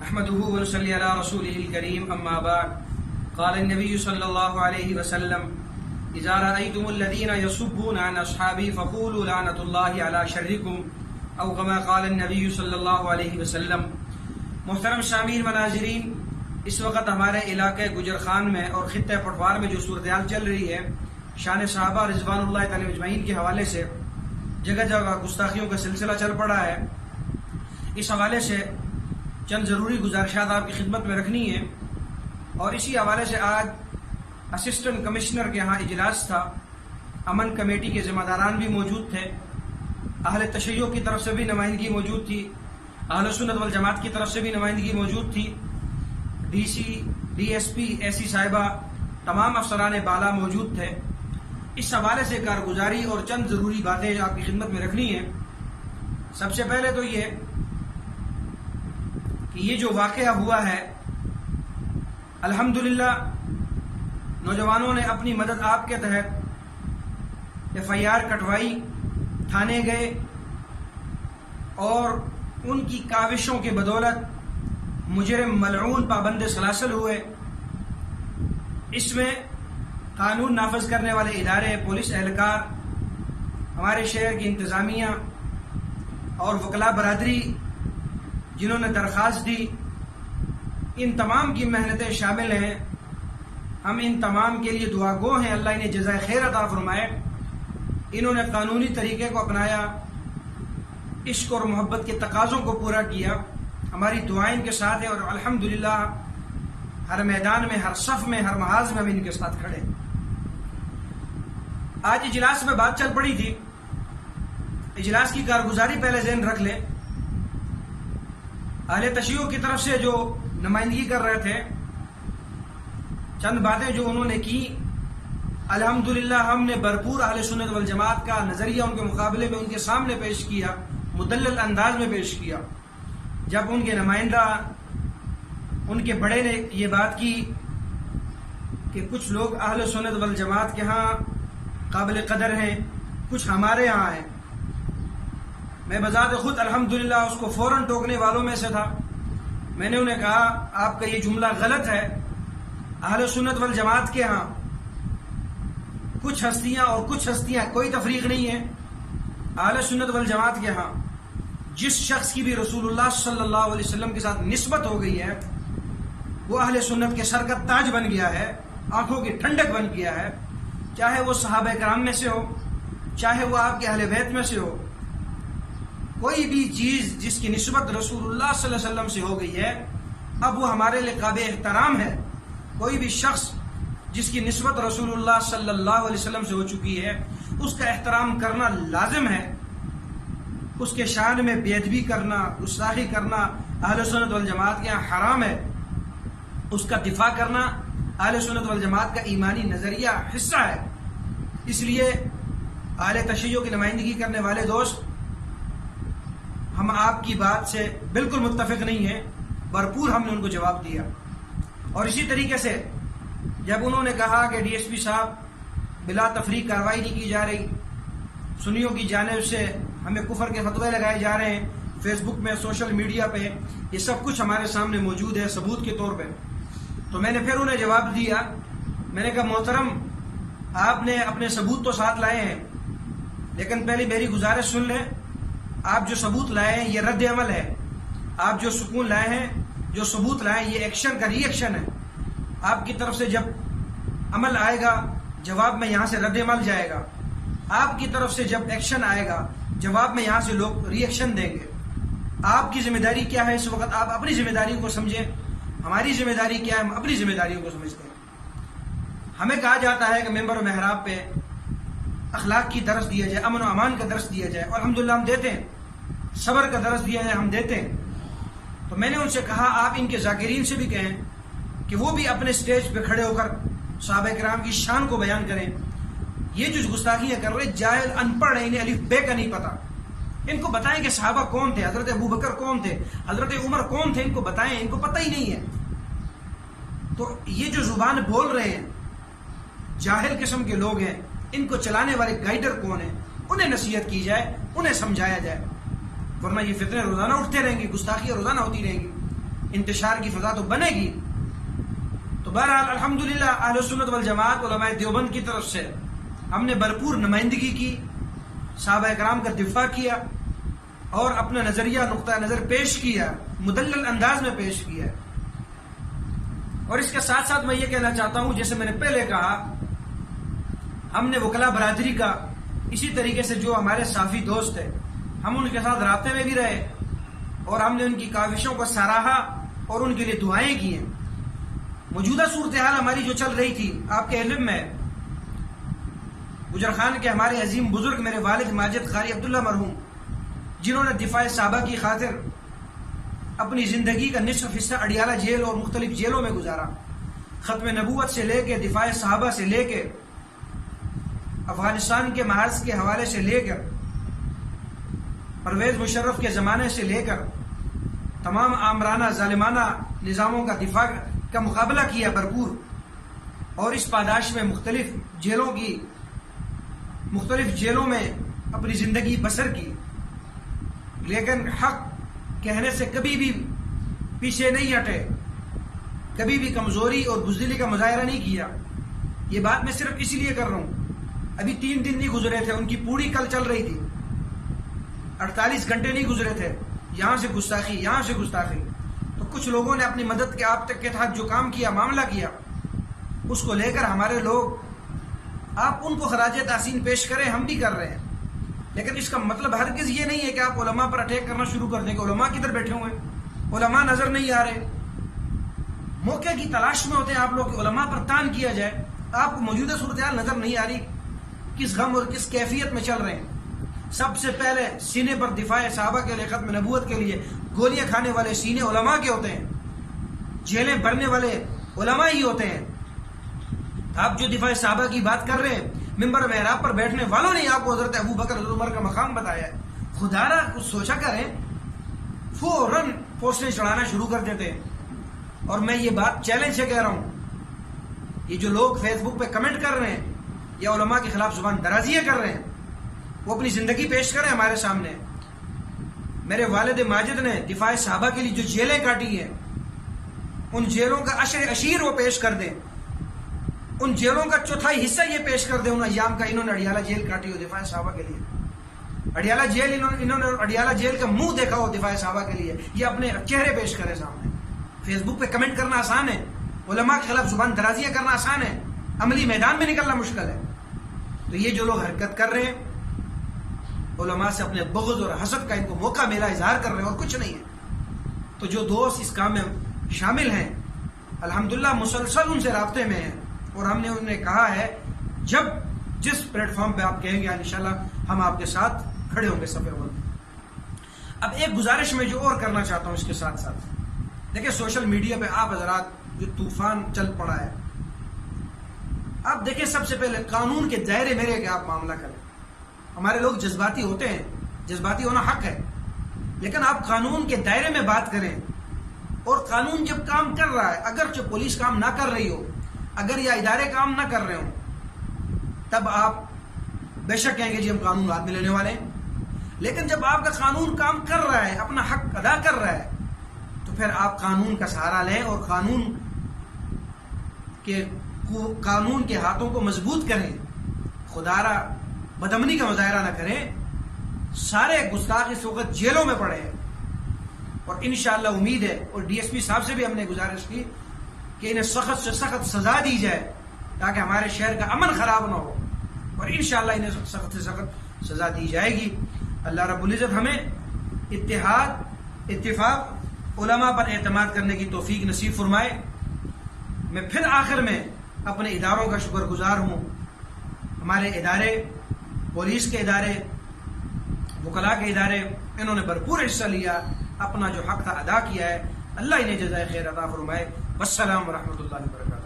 نحمده ونصلي على رسوله الكريم اما بعد قال النبي صلى الله عليه وسلم اذا رايتم الذين يسبون عن اصحابي فقولوا لعنة الله على شركم او كما قال النبي صلی اللہ علیہ وسلم۔ محترم سامعین و ناظرین، اس وقت ہمارے علاقے گجر خان میں اور خطہ پٹوار میں جو صورتحال چل رہی ہے، شان صحابہ رضوان اللہ تعالی اجمعین کے حوالے سے جگہ جگہ گستاخیوں کا سلسلہ چل پڑا ہے۔ اس حوالے سے چند ضروری گزارشات آپ کی خدمت میں رکھنی ہے، اور اسی حوالے سے آج اسسٹنٹ کمشنر کے ہاں اجلاس تھا۔ امن کمیٹی کے ذمہ داران بھی موجود تھے، اہل تشیع کی طرف سے بھی نمائندگی موجود تھی، اہل سنت والجماعت کی طرف سے بھی نمائندگی موجود تھی، D C, D S P, S C صاحبہ، تمام افسران بالا موجود تھے۔ اس حوالے سے کارگزاری اور چند ضروری باتیں آپ کی خدمت میں رکھنی ہیں۔ سب سے پہلے تو یہ کہ یہ جو واقعہ ہوا ہے، الحمدللہ نوجوانوں نے اپنی مدد آپ کے تحت FIR کٹوائی، تھانے گئے اور ان کی کاوشوں کے بدولت مجرم ملعون پابند سلاسل ہوئے۔ اس میں قانون نافذ کرنے والے ادارے، پولیس اہلکار، ہمارے شہر کی انتظامیہ اور وکلاء برادری جنہوں نے درخواست دی، ان تمام کی محنتیں شامل ہیں۔ ہم ان تمام کے لیے دعا گو ہیں، اللہ انہیں جزائے خیر عطا فرمائے۔ انہوں نے قانونی طریقے کو اپنایا، عشق اور محبت کے تقاضوں کو پورا کیا۔ ہماری دعائیں ان کے ساتھ ہیں، اور الحمدللہ ہر میدان میں، ہر صف میں، ہر محاذ میں ہم ان کے ساتھ کھڑے۔ آج اجلاس میں بات چل پڑی تھی، اجلاس کی کارگزاری پہلے ذہن رکھ لیں۔ اہل تشیع کی طرف سے جو نمائندگی کر رہے تھے، چند باتیں جو انہوں نے کی، الحمدللہ ہم نے بھرپور اہل سنت والجماعت کا نظریہ ان کے مقابلے میں ان کے سامنے پیش کیا، مدلل انداز میں پیش کیا۔ جب ان کے نمائندہ، ان کے بڑے نے یہ بات کی کہ کچھ لوگ اہل سنت والجماعت کے ہاں قابل قدر ہیں، کچھ ہمارے ہاں ہیں، میں بذات خود الحمدللہ اس کو فوراً ٹوکنے والوں میں سے تھا۔ میں نے انہیں کہا آپ کا یہ جملہ غلط ہے، اہل سنت والجماعت کے ہاں کچھ ہستیاں اور کچھ ہستیاں، کوئی تفریق نہیں ہے۔ اہل سنت والجماعت کے ہاں جس شخص کی بھی رسول اللہ صلی اللہ علیہ وسلم کے ساتھ نسبت ہو گئی ہے، وہ اہل سنت کے سر کا تاج بن گیا ہے، آنکھوں کی ٹھنڈک بن گیا ہے، چاہے وہ صحابہ کرام میں سے ہو، چاہے وہ آپ کے اہل بیت میں سے ہو۔ کوئی بھی چیز جس کی نسبت رسول اللہ صلی اللہ علیہ وسلم سے ہو گئی ہے، اب وہ ہمارے لیے قابل احترام ہے۔ کوئی بھی شخص جس کی نسبت رسول اللہ صلی اللہ علیہ وسلم سے ہو چکی ہے، اس کا احترام کرنا لازم ہے۔ اس کے شان میں بے ادبی کرنا، گستاخی کرنا اہل سنت والجماعت کے یہاں حرام ہے۔ اس کا دفاع کرنا اہل سنت والجماعت کا ایمانی نظریہ حصہ ہے۔ اس لیے اہل تشیع کی نمائندگی کرنے والے دوست، ہم آپ کی بات سے بالکل متفق نہیں ہیں، بھرپور ہم نے ان کو جواب دیا۔ اور اسی طریقے سے جب انہوں نے کہا کہ ڈی ایس پی صاحب بلا تفریق کارروائی نہیں کی جا رہی، سنیوں کی جانب سے ہمیں کفر کے فتوے لگائے جا رہے ہیں، فیس بک میں، سوشل میڈیا پہ، یہ سب کچھ ہمارے سامنے موجود ہے ثبوت کے طور پہ، تو میں نے پھر انہیں جواب دیا۔ میں نے کہا محترم، آپ نے اپنے ثبوت تو ساتھ لائے ہیں، لیکن پہلے میری گزارش سن لیں۔ آپ جو ثبوت لائے ہیں یہ رد عمل ہے، آپ جو سکون لائے ہیں، جو ثبوت لائے ہیں، یہ ایکشن کا ری ایکشن ہے۔ آپ کی طرف سے جب عمل آئے گا، جواب میں یہاں سے رد عمل جائے گا۔ آپ کی طرف سے جب ایکشن آئے گا، جواب میں یہاں سے لوگ ری ایکشن دیں گے۔ آپ کی ذمہ داری کیا ہے اس وقت؟ آپ اپنی ذمہ داری کو سمجھیں، ہماری ذمہ داری کیا ہے؟ ہم اپنی ذمہ داریوں کو سمجھتے ہیں۔ ہمیں کہا جاتا ہے کہ ممبر و محراب پہ اخلاق کی درس دیا جائے، امن و امان کا درس دیا جائے، اور الحمدللہ ہم دیتے ہیں، صبر کا درس دیا جائے، ہم دیتے ہیں۔ تو میں نے ان سے کہا آپ ان کے ذاکرین سے بھی کہیں کہ وہ بھی اپنے سٹیج پہ کھڑے ہو کر صحابہ کرام کی شان کو بیان کریں۔ یہ جو گستاخیاں کر رہے جاہل ان پڑھ ہیں، انہیں الف بے کا نہیں پتا، ان کو بتائیں کہ صحابہ کون تھے، حضرت ابو بکر کون تھے، حضرت عمر کون تھے، ان کو بتائیں، ان کو پتہ ہی نہیں ہے۔ تو یہ جو زبان بول رہے ہیں جاہل قسم کے لوگ ہیں، ان کو چلانے والے گائیڈر کون ہیں، انہیں نصیحت کی جائے، انہیں سمجھایا جائے، ورنہ یہ فتنے روزانہ اٹھتے رہیں گے، گستاخیاں روزانہ ہوتی رہیں گی۔ انتشار کی فضا تو بنے گی. تو بہرحال الحمدللہ اہل سنت والجماعت علماء دیوبند کی طرف سے ہم نے بھرپور نمائندگی کی، صحابہ کرام کا دفاع کیا اور اپنا نظریہ نقطہ نظر پیش کیا، مدلل انداز میں پیش کیا. اور اس کے ساتھ ساتھ میں یہ کہنا چاہتا ہوں، جیسے میں نے پہلے کہا، ہم نے وکلا برادری کا اسی طریقے سے جو ہمارے صافی دوست ہیں ہم ان کے ساتھ رابطے میں بھی رہے اور ہم نے ان کی کاوشوں کو سراہا اور ان کے لیے دعائیں کی ہیں. موجودہ صورتحال ہماری جو چل رہی تھی آپ کے علم میں، گجر خان کے ہمارے عظیم بزرگ میرے والد ماجد قاری عبداللہ مرحوم، جنہوں نے دفاع صحابہ کی خاطر اپنی زندگی کا نصف حصہ اڈیالہ جیل اور مختلف جیلوں میں گزارا، ختم نبوت سے لے کے دفاع صحابہ سے لے کے افغانستان کے محاذ کے حوالے سے لے کر پرویز مشرف کے زمانے سے لے کر تمام آمرانہ ظالمانہ نظاموں کا دفاع کا مقابلہ کیا بھرپور، اور اس پاداش میں مختلف جیلوں میں اپنی زندگی بسر کی، لیکن حق کہنے سے کبھی بھی پیچھے نہیں ہٹے، کبھی بھی کمزوری اور بزدلی کا مظاہرہ نہیں کیا. یہ بات میں صرف اس لیے کر رہا ہوں، ابھی 3 دن نہیں گزرے تھے، ان کی پوری کل چل رہی تھی، 48 گھنٹے نہیں گزرے تھے، یہاں سے گستاخی یہاں سے گستاخی. تو کچھ لوگوں نے اپنی مدد کے آپ تک کے تحت جو کام کیا، معاملہ کیا، اس کو لے کر ہمارے لوگ، آپ ان کو خراج تحسین پیش کریں، ہم بھی کر رہے ہیں، لیکن اس کا مطلب ہرگز یہ نہیں ہے کہ آپ علماء پر اٹیک کرنا شروع کر دیں کہ علماء کدھر بیٹھے ہوئے ہیں، علماء نظر نہیں آ رہے. موقع کی تلاش میں ہوتے ہیں آپ لوگ کہ علماء پر تان کیا جائے. آپ کو موجودہ صورتحال نظر نہیں آ رہی، کس غم اور کس کیفیت میں چل رہے ہیں. سب سے پہلے سینے پر دفاع صحابہ کے لیے، ختم نبوت کے لیے گولیاں کھانے والے سینے علماء کے ہوتے ہیں، جیلیں بھرنے والے علماء ہی ہوتے ہیں. آپ جو دفاع صحابہ کی بات کر رہے ہیں، ممبر محراب پر بیٹھنے والوں نے آپ کو حضرت ابو بکر حضرت عمر کا مقام بتایا ہے. خدا را کچھ سوچا کریں، فوراً پوسٹیں چڑھانا شروع کر دیتے ہیں. اور میں یہ بات چیلنج سے کہہ رہا ہوں، یہ جو لوگ فیس بک پہ کمنٹ کر رہے ہیں یا علماء کے خلاف زبان درازیاں کر رہے ہیں، وہ اپنی زندگی پیش کریں ہمارے سامنے. میرے والد ماجد نے دفاع صحابہ کے لیے جو جیلیں کاٹی ہیں، ان جیلوں کا اشیر وہ پیش کر دیں، ان جیلوں کا چوتھائی حصہ یہ پیش کر دیں ان ایام کا. انہوں نے اڈیالہ جیل کاٹی ہو دفاع صحابہ کے لیے، اڈیالہ جیل انہوں نے اڈیالہ جیل کا منہ دیکھا ہو دفاع صحابہ کے لیے. یہ اپنے چہرے پیش کرے سامنے. فیس بک پہ کمنٹ کرنا آسان ہے، علماء کے خلاف زبان درازیاں کرنا آسان ہے، عملی میدان میں نکلنا مشکل ہے. تو یہ جو لوگ حرکت کر رہے ہیں، علماء سے اپنے بغض اور حسد کا ان کو موقع ملا اظہار کر رہے ہیں، اور کچھ نہیں ہے. تو جو دوست اس کام میں شامل ہیں، الحمدللہ مسلسل ان سے رابطے میں ہیں، اور ہم نے انہیں کہا ہے جب جس پلیٹ فارم پہ آپ کہیں گے انشاءاللہ ہم آپ کے ساتھ کھڑے ہوں گے صفحے پر. اب ایک گزارش میں جو اور کرنا چاہتا ہوں اس کے ساتھ ساتھ، دیکھیں سوشل میڈیا پہ آپ حضرات جو طوفان چل پڑا ہے، آپ دیکھیں سب سے پہلے قانون کے دائرے میں رہ کے آپ معاملہ کریں. ہمارے لوگ جذباتی ہوتے ہیں، جذباتی ہونا حق ہے، لیکن آپ قانون کے دائرے میں بات کریں. اور قانون جب کام کر رہا ہے، اگرچہ پولیس کام نہ کر رہی ہو، اگر یہ ادارے کام نہ کر رہے ہوں، تب آپ بے شک کہیں گے جی ہم قانون ہاتھ میں لینے والے ہیں. لیکن جب آپ کا قانون کام کر رہا ہے، اپنا حق ادا کر رہا ہے، تو پھر آپ قانون کا سہارا لیں اور قانون کے ہاتھوں کو مضبوط کریں. خدا را بدامنی کا مظاہرہ نہ کریں. سارے گستاخ اس وقت جیلوں میں پڑے ہیں، اور انشاءاللہ امید ہے، اور ڈی ایس پی صاحب سے بھی ہم نے گزارش کی کہ انہیں سخت سے سخت سزا دی جائے تاکہ ہمارے شہر کا امن خراب نہ ہو، اور انشاءاللہ انہیں سخت سے سخت سزا دی جائے گی. اللہ رب العزت ہمیں اتفاق، علماء پر اعتماد کرنے کی توفیق نصیب فرمائے. میں پھر آخر میں اپنے اداروں کا شکر گزار ہوں. ہمارے ادارے، پولیس کے ادارے، وکلاء کے ادارے، انہوں نے بھرپور حصہ لیا، اپنا جو حق تھا ادا کیا ہے. اللہ انہیں جزائے خیر عطا فرمائے. والسلام ورحمۃ اللہ وبرکاتہ.